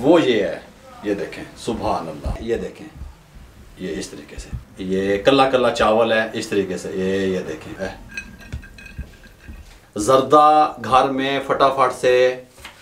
वो ये है, ये देखें, सुभान अल्लाह, ये देखें, ये इस तरीके से, ये कल्ला कल्ला चावल है इस तरीके से, ये देखें है। जर्दा घर में फटाफट से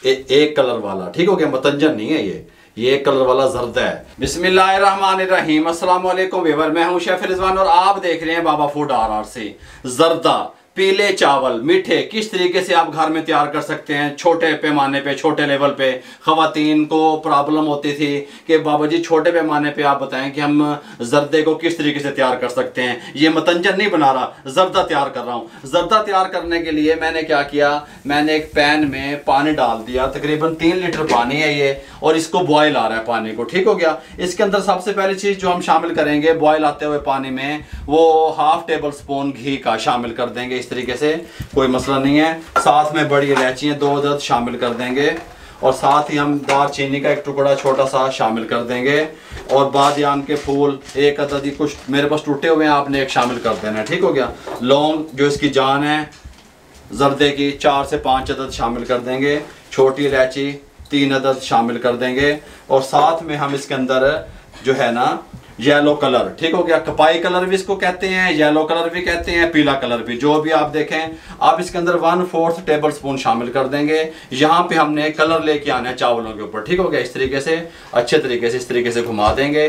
एक कलर वाला, ठीक हो गया, मतंजन नहीं है ये एक कलर वाला जर्दा है। बिस्मिल्लाहिर्रहमानिर्रहीम, अस्सलाम वालेकुम व्यूअर, मैं हूं शेफ रिजवान और आप देख रहे हैं बाबा फूड RR से। जर्दा पीले चावल मीठे किस तरीके से आप घर में तैयार कर सकते हैं। छोटे पैमाने पे, छोटे लेवल पे ख़वातीन को प्रॉब्लम होती थी कि बाबा जी छोटे पैमाने पे आप बताएं कि हम जर्दे को किस तरीके से तैयार कर सकते हैं। ये मतंजन नहीं बना रहा, जर्दा तैयार कर रहा हूँ। जर्दा तैयार करने के लिए मैंने क्या किया, मैंने एक पैन में पानी डाल दिया, तकरीबन 3 लीटर पानी है ये, और इसको बॉयल आ रहा है पानी को, ठीक हो गया। इसके अंदर सबसे पहली चीज़ जो हम शामिल करेंगे बॉयल आते हुए पानी में, वो 1/2 टेबल स्पून घी का शामिल कर देंगे इस तरीके से, कोई मसला नहीं है। साथ में बड़ी इलायची 2 अदद शामिल कर देंगे, और साथ ही हम दालचीनी का एक टुकड़ा छोटा सा शामिल कर देंगे, और बादियान के फूल 1 अदद ही, कुछ मेरे पास टूटे हुए हैं, आपने एक शामिल कर देना है, ठीक हो गया। लौंग जो इसकी जान है जर्दे की 4 से 5 अदद शामिल कर देंगे, छोटी इलायची 3 अदद शामिल कर देंगे, और साथ में हम इसके अंदर जो है ना येलो कलर, ठीक हो गया, कपाई कलर भी इसको कहते हैं, येलो कलर भी कहते हैं, पीला कलर भी, जो भी आप देखें। आप इसके अंदर 1/4 टेबल स्पून शामिल कर देंगे। यहाँ पे हमने कलर लेके आना है चावलों के ऊपर, ठीक हो गया। इस तरीके से अच्छे तरीके से इस तरीके से घुमा देंगे,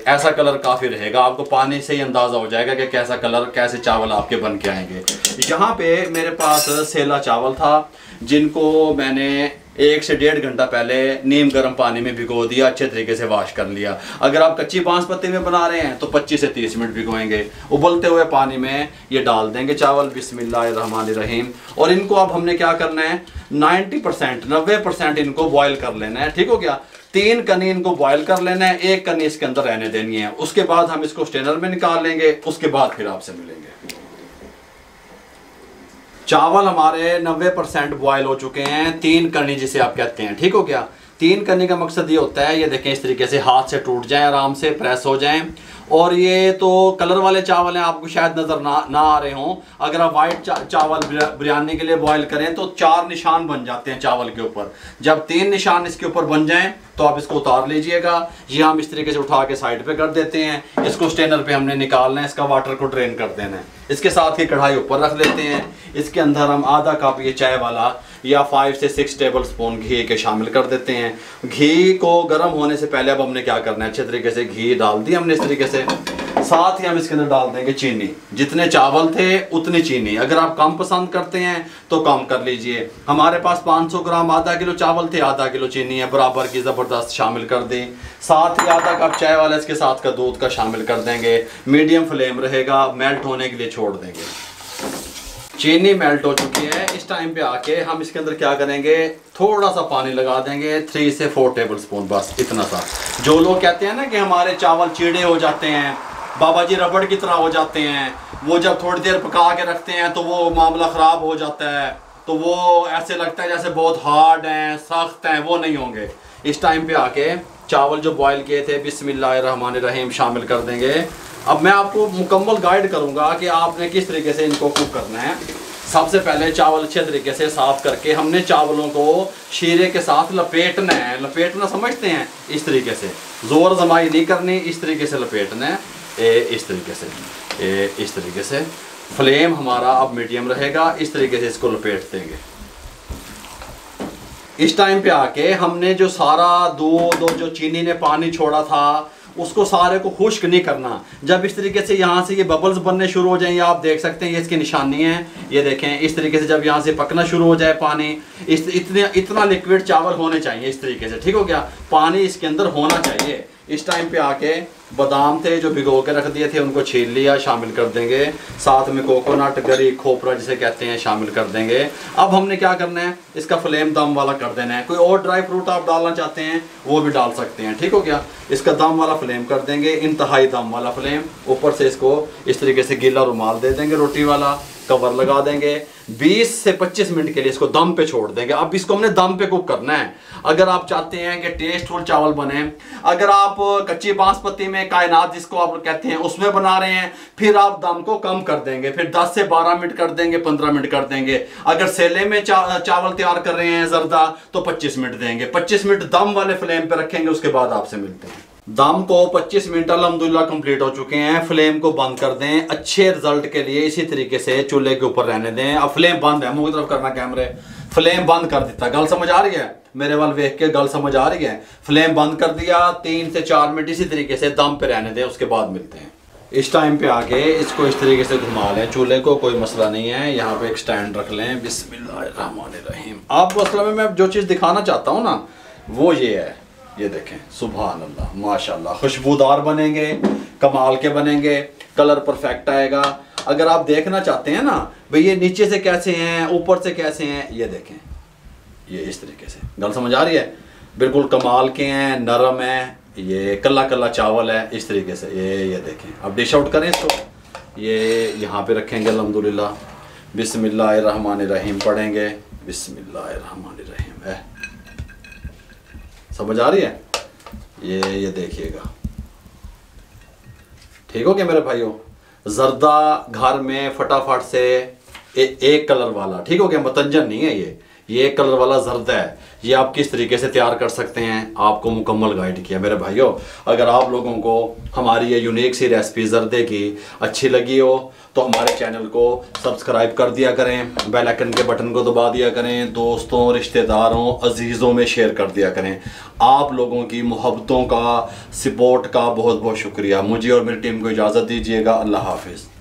ऐसा कलर काफ़ी रहेगा, आपको पानी से ही अंदाज़ा हो जाएगा कि कैसा कलर, कैसे चावल आपके बन के आएंगे। यहाँ पे मेरे पास सेला चावल था, जिनको मैंने 1 से 1.5 घंटा पहले नीम गर्म पानी में भिगो दिया, अच्छे तरीके से वॉश कर लिया। अगर आप कच्ची बांसपत्ती में बना रहे हैं तो 25 से 30 मिनट भिगोएंगे। उबलते हुए पानी में ये डाल देंगे चावल, बिस्मिल्लाहिर्रहमानिर्रहीम। और इनको अब हमने क्या करना है, 90% इनको बॉयल कर लेना है, ठीक हो गया। 3 कनी इनको बॉयल कर लेना है, 1 कनी इसके अंदर रहने देनी है। उसके बाद हम इसको स्ट्रेनर में निकाल लेंगे, उसके बाद फिर आपसे मिलेंगे। चावल हमारे 90% बॉयल हो चुके हैं, 3 कनी जिसे आप कहते हैं, ठीक हो गया। 3 कनी का मकसद ये होता है, ये देखें इस तरीके से हाथ से टूट जाएं, आराम से प्रेस हो जाएं। और ये तो कलर वाले चावल हैं, आपको शायद नज़र ना आ रहे हों। अगर आप वाइट चावल बिरयानी के लिए बॉयल करें तो 4 निशान बन जाते हैं चावल के ऊपर। जब 3 निशान इसके ऊपर बन जाएं तो आप इसको उतार लीजिएगा। ये हम इस तरीके से उठा के साइड पे कर देते हैं। इसको स्ट्रेनर पे हमने निकालना है, इसका वाटर को ड्रेन कर देना है। इसके साथ ही कढ़ाई ऊपर रख देते हैं। इसके अंदर हम आधा कप ये चाय वाला या 5 से 6 टेबल स्पून घी के शामिल कर देते हैं। घी को गर्म होने से पहले अब हमने क्या करना है, अच्छे तरीके से घी डाल दिया हमने इस तरीके से। साथ ही हम इसके अंदर डाल देंगे चीनी, जितने चावल थे उतनी चीनी। अगर आप कम पसंद करते हैं तो कम कर लीजिए। हमारे पास 500 ग्राम, आधा किलो चावल थे, आधा किलो चीनी है, बराबर की ज़बरदस्त शामिल कर दी। साथ ही आधा कप चाय वाला इसके साथ का दूध का शामिल कर देंगे। मीडियम फ्लेम रहेगा, मेल्ट होने के लिए छोड़ देंगे। चीनी मेल्ट हो चुकी है। इस टाइम पे आके हम इसके अंदर क्या करेंगे, थोड़ा सा पानी लगा देंगे, 3 से 4 टेबल स्पून, बस इतना सा। जो लोग कहते हैं ना कि हमारे चावल चीड़े हो जाते हैं, बाबा जी रबड़ की तरह हो जाते हैं, वो जब थोड़ी देर पका के रखते हैं तो वो मामला ख़राब हो जाता है, तो वो ऐसे लगता है जैसे बहुत हार्ड हैं, सख्त हैं, वो नहीं होंगे। इस टाइम पे आके चावल जो बॉयल किए थे बिस्मिल्लाहिर्रहमानिर्रहीम शामिल कर देंगे। अब मैं आपको मुकम्मल गाइड करूंगा कि आपने किस तरीके से इनको कुक करना है। सबसे पहले चावल अच्छे तरीके से साफ़ करके हमने चावलों को शीरे के साथ लपेटना है। लपेटना समझते हैं, इस तरीके से, ज़ोर जमाई नहीं करनी, इस तरीके से लपेटना है, इस तरीके से, इस तरीके से। फ्लेम हमारा अब मीडियम रहेगा, इस तरीके से इसको लपेट देंगे। इस टाइम पे आके हमने जो सारा दूध, जो चीनी ने पानी छोड़ा था, उसको सारे को खुश्क नहीं करना। जब इस तरीके से यहाँ से ये बबल्स बनने शुरू हो जाएंगे, आप देख सकते हैं ये इसकी निशानी है, ये देखें इस तरीके से जब यहाँ से पकना शुरू हो जाए पानी, इतना लिक्विड चावल होने चाहिए इस तरीके से, ठीक हो गया। पानी इसके अंदर होना चाहिए। इस टाइम पे आके बादाम थे जो भिगो के रख दिए थे, उनको छील लिया, शामिल कर देंगे। साथ में कोकोनट, गरी, खोपरा जिसे कहते हैं, शामिल कर देंगे। अब हमने क्या करना है, इसका फ्लेम दम वाला कर देना है। कोई और ड्राई फ्रूट आप डालना चाहते हैं वो भी डाल सकते हैं, ठीक हो गया। इसका दम वाला फ्लेम कर देंगे, इंतहाई दम वाला फ्लेम। ऊपर से इसको इस तरीके से गीला रुमाल दे देंगे रोटी वाला, कवर लगा देंगे, 20 से 25 मिनट के लिए इसको दम पे छोड़ देंगे। अब इसको हमने दम पे कुक करना है। अगर आप चाहते हैं कि टेस्टफुल चावल बने, अगर आप कच्ची बासमती में कायनात जिसको आप कहते हैं उसमें बना रहे हैं, फिर आप दम को कम कर देंगे, फिर 10 से 12 मिनट कर देंगे, 15 मिनट कर देंगे। अगर सेले में चावल तैयार कर रहे हैं जर्दा तो 25 मिनट देंगे। 25 मिनट दम वाले फ्लेम पे रखेंगे, उसके बाद आपसे मिलते हैं। दम को 25 मिनट अल्हम्दुलिल्लाह कंप्लीट हो चुके हैं। फ्लेम को बंद कर दें। अच्छे रिजल्ट के लिए इसी तरीके से चूल्हे के ऊपर रहने दें। अब फ्लेम बंद है, मुंह की तरफ करना कैमरे, फ्लेम बंद कर देता। गल समझ आ रही है? मेरे वाल देख के गल समझ आ रही है? फ्लेम बंद कर दिया। 3 से 4 मिनट इसी तरीके से दम पे रहने दें, उसके बाद मिलते हैं। इस टाइम पे आके इसको इस तरीके से घुमा लें चूल्हे को, कोई मसला नहीं है। यहाँ पे एक स्टैंड रख लें। बिस्मिल्लाहिर्रहमानिर्रहीम। आपको असल में मैं जो चीज़ दिखाना चाहता हूँ ना वो ये है, ये देखें, सुभान अल्लाह, माशाल्लाह, खुशबूदार बनेंगे, कमाल के बनेंगे, कलर परफेक्ट आएगा। अगर आप देखना चाहते हैं ना भाई ये नीचे से कैसे हैं, ऊपर से कैसे हैं, ये देखें, ये इस तरीके से। गल समझ आ रही है? बिल्कुल कमाल के हैं, नरम है, ये कल्ला कल्ला चावल है, इस तरीके से। ये देखें। अब डिश आउट करें इसको, ये यहाँ पे रखेंगे अल्हम्दुलिल्लाह। बिस्मिल्लाहिर्रहमानिर्रहीम पढ़ेंगे, बिस्मिल्लाहिर्रहमानिर्रहीम है। समझ आ रही है? ये देखिएगा। ठीक हो गया मेरे भाइयों? जर्दा घर में फटाफट से एक कलर वाला, ठीक हो गया, मतंजन नहीं है ये एक कलर वाला जर्दा है। ये आप किस तरीके से तैयार कर सकते हैं आपको मुकम्मल गाइड किया मेरे भाइयों। अगर आप लोगों को हमारी ये यूनिक सी रेसिपी जर्दे की अच्छी लगी हो तो हमारे चैनल को सब्सक्राइब कर दिया करें, बेल आइकन के बटन को दबा दिया करें, दोस्तों, रिश्तेदारों, अजीज़ों में शेयर कर दिया करें। आप लोगों की मोहब्बतों का, सपोर्ट का बहुत बहुत शुक्रिया। मुझे और मेरी टीम को इजाज़त दीजिएगा। अल्लाह हाफिज़।